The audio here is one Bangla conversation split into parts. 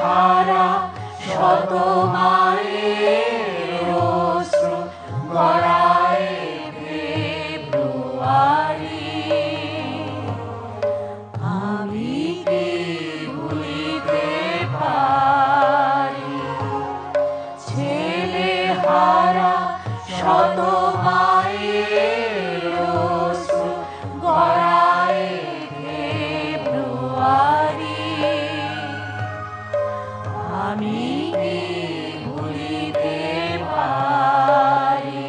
হারা শত মায়ের অশ্রু গড়ায় ফেব্রুয়ারি। আমি কি ভুলিতে পারি ছেলে হারা শত মায়ের অশ্রু গড়ায় ফেব্রুয়ারি। আমি কি ভুলিতে পারি।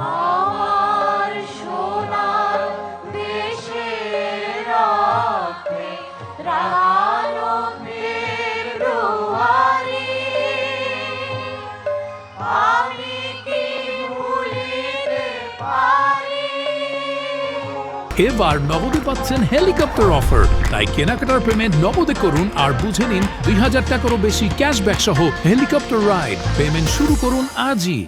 আমার সোনার দেশের রক্তে রাঙানো ফেব্রুয়ারি। আমি কি ভুলিতে পারি। এবার নগদে পাচ্ছেন হেলিকপ্টার অফার, তাই কেনাকাটার পেমেন্ট নগদে করুন আর বুঝে নিন ২০০০ টাকারও বেশি ক্যাশব্যাক সহ হেলিকপ্টার রাইড। পেমেন্ট শুরু করুন আজই।